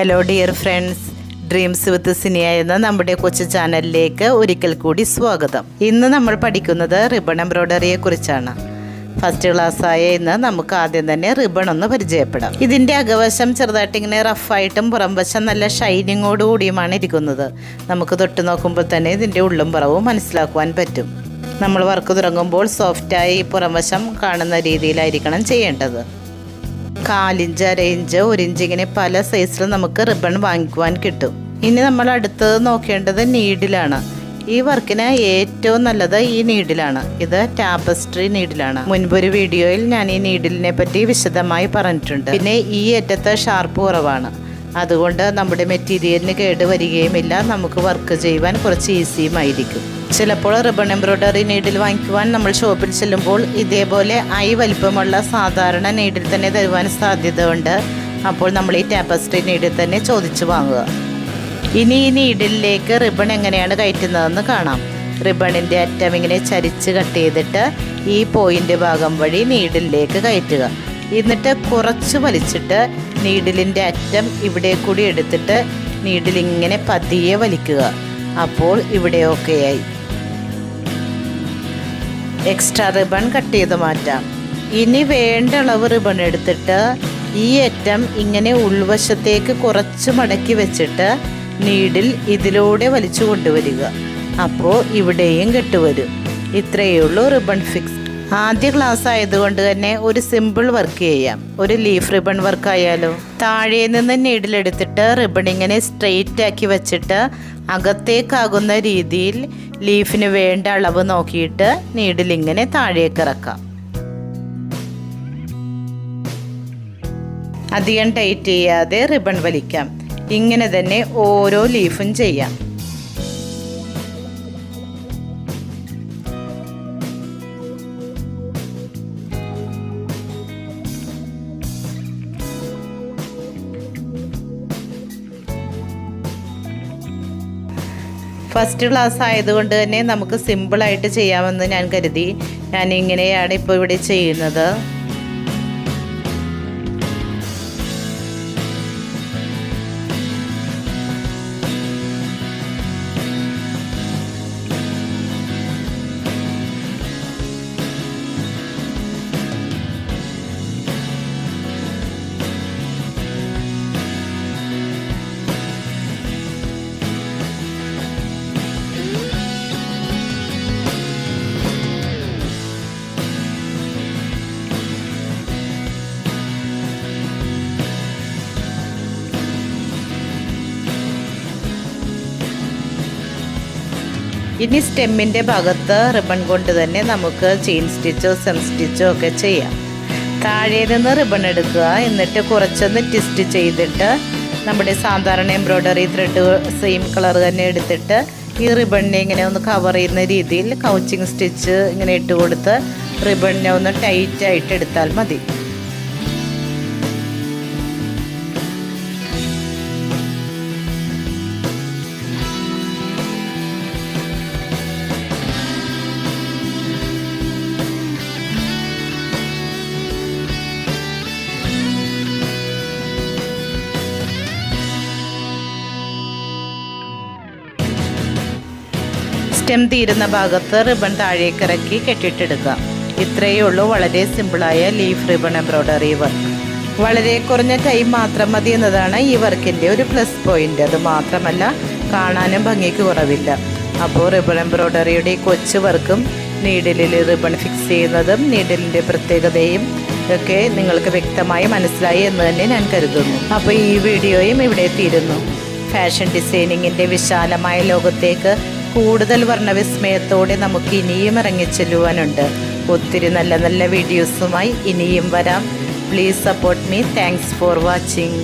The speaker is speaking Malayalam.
Hello dear friends, dreams with Siniya എന്ന നമ്മുടെ കൊച്ചു ചാനലിലേക്ക് ഒരിക്കൽ കൂടി സ്വാഗതം. ഇന്ന് നമ്മൾ പഠിക്കുന്നത് റിബൺ എംബ്രോയ്ഡറിയെ കുറിച്ചാണ്. ഫസ്റ്റ് ക്ലാസ്സായ ഇന്ന് നമുക്ക് ആദ്യം തന്നെ റിബൺ ഒന്ന് പരിചയപ്പെടാം. ഇതിൻ്റെ അകവശം ചെറുതായിട്ട് ഇങ്ങനെ റഫായിട്ടും പുറംവശം നല്ല ഷൈനിങ്ങോട് കൂടിയുമാണ് ഇരിക്കുന്നത്. നമുക്ക് തൊട്ട് നോക്കുമ്പോൾ തന്നെ ഇതിൻ്റെ ഉള്ളും പുറവും മനസ്സിലാക്കുവാൻ പറ്റും. നമ്മൾ വർക്ക് തുടങ്ങുമ്പോൾ സോഫ്റ്റായി പുറംവശം കാണുന്ന രീതിയിലായിരിക്കണം ചെയ്യേണ്ടത്. 1/4 ഇഞ്ച്, 1/2 ഇഞ്ച്, 1 ഇഞ്ച് ഇങ്ങനെ പല സൈസിൽ നമുക്ക് റിബൺ വാങ്ങിക്കുവാൻ കിട്ടും. ഇനി നമ്മൾ അടുത്തത് നോക്കേണ്ടത് നീഡിലാണ്. ഈ വർക്കിന് ഏറ്റവും നല്ലത് ഈ നീഡിലാണ്. ഇത് ടാപ്പസ്ട്രി നീഡിലാണ്. മുൻപൊരു വീഡിയോയിൽ ഞാൻ ഈ നീഡിലിനെ പറ്റി വിശദമായി പറഞ്ഞിട്ടുണ്ട്. പിന്നെ ഈ അറ്റത്ത് ഷാർപ്പ് കുറവാണ്, അതുകൊണ്ട് നമ്മുടെ മെറ്റീരിയലിന് കേട് വരികയുമില്ല. നമുക്ക് വർക്ക് ചെയ്യുവാൻ കുറച്ച് ഈസിയുമായിരിക്കും. ചിലപ്പോൾ റിബൺ എംബ്രോയ്ഡറി നീഡിൽ വാങ്ങിക്കുവാൻ നമ്മൾ ഷോപ്പിൽ ചെല്ലുമ്പോൾ ഇതേപോലെ വലിപ്പമുള്ള സാധാരണ നീഡിൽ തന്നെ തരുവാൻ സാധ്യതയുണ്ട്. അപ്പോൾ നമ്മൾ ഈ ടാപ്പസ്ട്രി നീഡിൽ തന്നെ ചോദിച്ചു വാങ്ങുക. ഇനി ഈ നീഡിലേക്ക് റിബൺ എങ്ങനെയാണ് കയറ്റുന്നതെന്ന് കാണാം. റിബണിൻ്റെ അറ്റം ഇങ്ങനെ ചരിച്ച് കട്ട് ചെയ്തിട്ട് ഈ പോയിൻ്റ് ഭാഗം വഴി നീഡിലേക്ക് കയറ്റുക. എന്നിട്ട് കുറച്ച് വലിച്ചിട്ട് നീഡിലിൻ്റെ അറ്റം ഇവിടെ കൂടി എടുത്തിട്ട് നീഡിലിങ്ങനെ പതിയെ വലിക്കുക. അപ്പോൾ ഇവിടെ ഓക്കെയായി. എക്സ്ട്രാ റിബൺ കട്ട് ചെയ്ത് മാറ്റാം. ഇനി വേണ്ട അളവ് റിബൺ എടുത്തിട്ട് ഈ അറ്റം ഇങ്ങനെ ഉൾവശത്തേക്ക് കുറച്ച് മടക്കി വെച്ചിട്ട് നീഡിൽ ഇതിലൂടെ വലിച്ചു കൊണ്ടുവരിക. അപ്പോൾ ഇവിടെയും കെട്ടുവരും. ഇത്രയേ ഉള്ളൂ റിബൺ ഫിക്സ്. ആദ്യ ക്ലാസ് ആയതുകൊണ്ട് തന്നെ ഒരു സിമ്പിൾ വർക്ക് ചെയ്യാം. ഒരു ലീഫ് റിബൺ വർക്ക് ആയാലോ. താഴെ നിന്ന് നീഡിലെടുത്തിട്ട് റിബൺ ഇങ്ങനെ സ്ട്രെയിറ്റ് ആക്കി വെച്ചിട്ട് അകത്തേക്കാകുന്ന രീതിയിൽ ലീഫിന് വേണ്ട അളവ് നോക്കിയിട്ട് നീഡിലിങ്ങനെ താഴേക്ക് ഇറക്കാം. അധികം ടൈറ്റ് ചെയ്യാതെ റിബൺ വലിക്കാം. ഇങ്ങനെ തന്നെ ഓരോ ലീഫും ചെയ്യാം. ഫസ്റ്റ് ക്ലാസ് ആയതുകൊണ്ട് തന്നെ നമുക്ക് സിമ്പിളായിട്ട് ചെയ്യാമെന്ന് ഞാൻ കരുതി ഞാനിങ്ങനെയാണ് ഇപ്പോൾ ഇവിടെ ചെയ്യുന്നത്. ഇനി സ്റ്റെമ്മിൻ്റെ ഭാഗത്ത് റിബൺ കൊണ്ട് തന്നെ നമുക്ക് ചെയിൻ സ്റ്റിച്ചോ സെം സ്റ്റിച്ചോ ഒക്കെ ചെയ്യാം. താഴെ നിന്ന് റിബൺ എടുക്കുക. എന്നിട്ട് കുറച്ചൊന്ന് ട്വിസ്റ്റ് ചെയ്തിട്ട് നമ്മുടെ സാധാരണ എംബ്രോയ്ഡറി ത്രെഡ് സെയിം കളർ തന്നെ എടുത്തിട്ട് ഈ റിബണിനെ ഇങ്ങനെ ഒന്ന് കവർ ചെയ്യുന്ന രീതിയിൽ കൗച്ചിങ് സ്റ്റിച്ച് ഇങ്ങനെ ഇട്ട് കൊടുത്ത് റിബണിനെ ഒന്ന് ടൈറ്റായിട്ട് എടുത്താൽ മതി. സ്റ്റെം തീരുന്ന ഭാഗത്ത് റിബൺ താഴേക്ക് ഇറക്കി കെട്ടിട്ടെടുക്കുക. ഇത്രയേ ഉള്ളൂ വളരെ സിമ്പിളായ ലീഫ് റിബൺ എംബ്രോയ്ഡറി വർക്ക്. വളരെ കുറഞ്ഞ ടൈം മാത്രം മതി എന്നതാണ് ഈ വർക്കിൻ്റെ ഒരു പ്ലസ് പോയിൻ്റ്. അത് മാത്രമല്ല കാണാനും ഭംഗിക്ക് കുറവില്ല. അപ്പോൾ റിബൺ എംബ്രോയ്ഡറിയുടെ കൊച്ചു വർക്കും നീഡിലിൽ റിബൺ ഫിക്സ് ചെയ്യുന്നതും നീഡിലിൻ്റെ പ്രത്യേകതയും ഒക്കെ നിങ്ങൾക്ക് വ്യക്തമായി മനസ്സിലായി എന്ന് തന്നെ ഞാൻ കരുതുന്നു. അപ്പോൾ ഈ വീഡിയോയും ഇവിടെ തീരുന്നു. ഫാഷൻ ഡിസൈനിങ്ങിൻ്റെ വിശാലമായ ലോകത്തേക്ക് കൂടുതൽ വർണ്ണവിസ്മയത്തോടെ നമുക്ക് ഇനിയും ഇറങ്ങിച്ചെല്ലുവാനുണ്ട്. ഒത്തിരി നല്ല നല്ല വീഡിയോസുമായി ഇനിയും വരാം. Please support me. Thanks for watching.